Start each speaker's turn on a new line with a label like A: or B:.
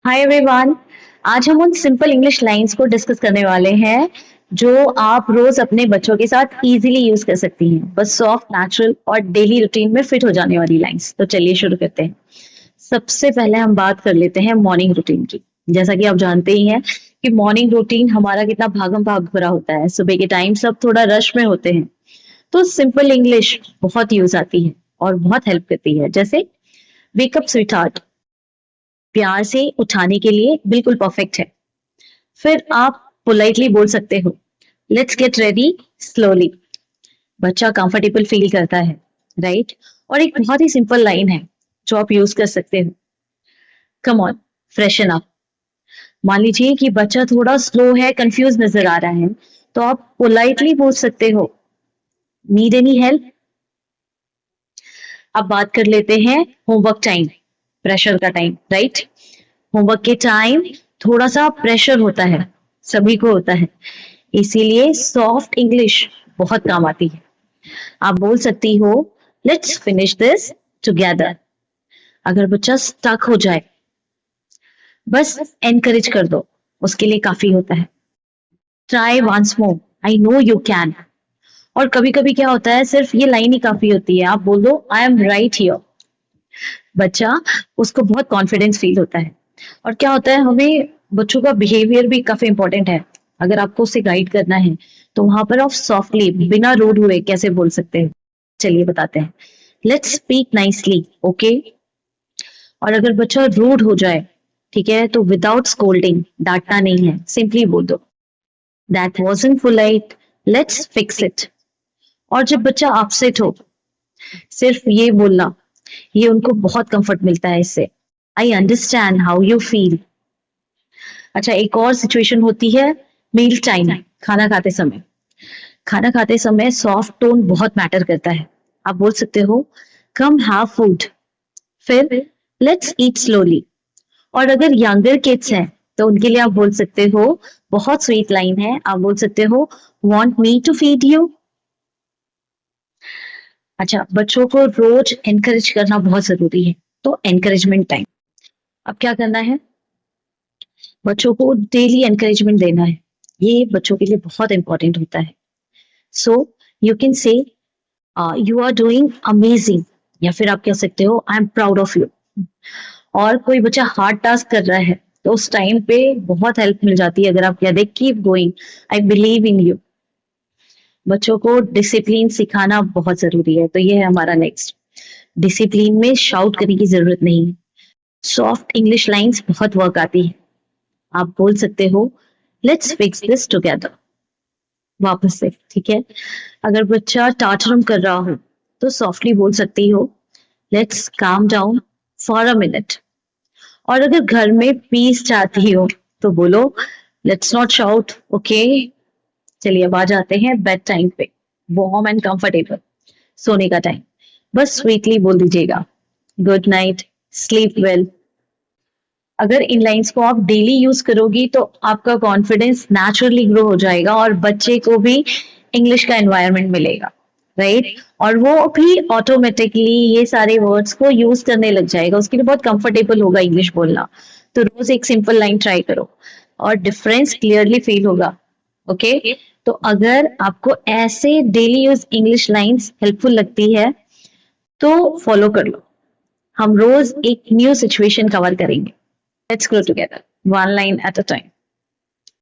A: Hi everyone. आज हम उन सिंपल इंग्लिश लाइंस को डिस्कस करने वाले हैं जो आप रोज अपने बच्चों के साथ इजीली यूज कर सकती हैं, बस सॉफ्ट, नेचुरल और डेली रूटीन में फिट हो जाने वाली लाइंस। तो चलिए शुरू करते हैं। सबसे पहले हम बात कर लेते हैं मॉर्निंग रूटीन की। जैसा कि आप जानते ही हैं कि मॉर्निंग रूटीन हमारा कितना भागम भाग भरा होता है। सुबह के टाइम सब थोड़ा रश में होते हैं, तो सिंपल इंग्लिश बहुत यूज आती है और बहुत हेल्प करती है। जैसे वेकअप स्वीटहार्ट, प्यार से उठाने के लिए बिल्कुल परफेक्ट है। फिर आप पोलाइटली बोल सकते हो, लेट्स गेट रेडी स्लोली। बच्चा कंफर्टेबल फील करता है, राइट? और एक बहुत ही सिंपल लाइन है जो आप यूज कर सकते हो, कम ऑन, फ्रेशन अप। मान लीजिए कि बच्चा थोड़ा स्लो है, कंफ्यूज नजर आ रहा है, तो आप पोलाइटली बोल सकते हो, नीड एनी हेल्प। अब बात कर लेते हैं होमवर्क टाइम, प्रेशर का टाइम, राइट? होमवर्क के टाइम थोड़ा सा प्रेशर होता है, सभी को होता है, इसीलिए सॉफ्ट इंग्लिश बहुत काम आती है। आप बोल सकती हो, लेट्स फिनिश दिस टुगेदर। अगर बच्चा स्टक हो जाए, बस एनकरेज कर दो, उसके लिए काफी होता है। Try once more, I know you can. और कभी कभी क्या होता है, सिर्फ ये लाइन ही काफी होती है, आप बोल दो, आई एम राइट हियर। बच्चा, उसको बहुत कॉन्फिडेंस फील होता है। और क्या होता है, हमें बच्चों का बिहेवियर भी काफी इंपॉर्टेंट है। अगर आपको उसे गाइड करना है तो वहां पर आप सॉफ्टली, बिना रूड हुए कैसे बोल सकते हैं, चलिए बताते हैं। Let's speak nicely, okay? और अगर बच्चा रूड हो जाए, ठीक है, तो विदाउट स्कोल्डिंग, डांटना नहीं है, सिंपली बोल दो, that wasn't polite, let's fix it. और जब बच्चा अपसेट हो, सिर्फ ये बोलना, ये उनको बहुत कंफर्ट मिलता है इससे। I understand how you feel. अच्छा, एक और सिचुएशन होती है, मील टाइम, खाना खाते समय। खाना खाते समय सॉफ्ट टोन बहुत मैटर करता है। आप बोल सकते हो, कम हैव फूड। फिर लेट्स ईट स्लोली। और अगर यंगर किड्स हैं तो उनके लिए आप बोल सकते हो, बहुत स्वीट लाइन है, आप बोल सकते हो, want me to feed you. अच्छा, बच्चों को रोज एनकरेज करना बहुत जरूरी है, तो एनकरेजमेंट टाइम। अब क्या करना है, बच्चों को डेली एनकरेजमेंट देना है। ये बच्चों के लिए बहुत इंपॉर्टेंट होता है। So you can say, you are doing amazing, या फिर आप कह सकते हो, I am proud of you. और कोई बच्चा हार्ड टास्क कर रहा है तो उस टाइम पे बहुत हेल्प मिल जाती है अगर आप कह दे, keep going, I believe in you. बच्चों को डिसिप्लिन सिखाना बहुत जरूरी है, तो ये है हमारा नेक्स्ट। डिसिप्लिन में शाउट करने की जरूरत नहीं है। सॉफ्ट इंग्लिश लाइंस बहुत वर्क आती है। आप बोल सकते हो, लेट्स फिक्स दिस टुगेदर, वापस से, ठीक है? अगर बच्चा टाटरम कर रहा हो तो सॉफ्टली बोल सकती हो, let's calm down for a minute. और अगर घर में पीस चाहती हो तो बोलो, लेट्स नॉट शाउट, ओके? चलिए अब आ जाते हैं बेड टाइम पे, वार्म एंड कंफर्टेबल, सोने का टाइम। बस स्वीटली बोल दीजिएगा, गुड नाइट, स्लीप वेल। अगर इन लाइंस को आप डेली यूज करोगी तो आपका कॉन्फिडेंस नेचुरली ग्रो हो जाएगा और बच्चे को भी इंग्लिश का एनवायरनमेंट मिलेगा, राइट? और वो भी ऑटोमेटिकली ये सारे वर्ड्स को यूज करने लग जाएगा, उसके लिए बहुत कंफर्टेबल होगा इंग्लिश बोलना। तो रोज एक सिंपल लाइन ट्राई करो और डिफरेंस क्लियरली फील होगा, ओके? तो अगर आपको ऐसे daily use English lines helpful लगती है तो फॉलो कर लो। हम रोज एक न्यू सिचुएशन कवर करेंगे। Let's grow together, one line at a time.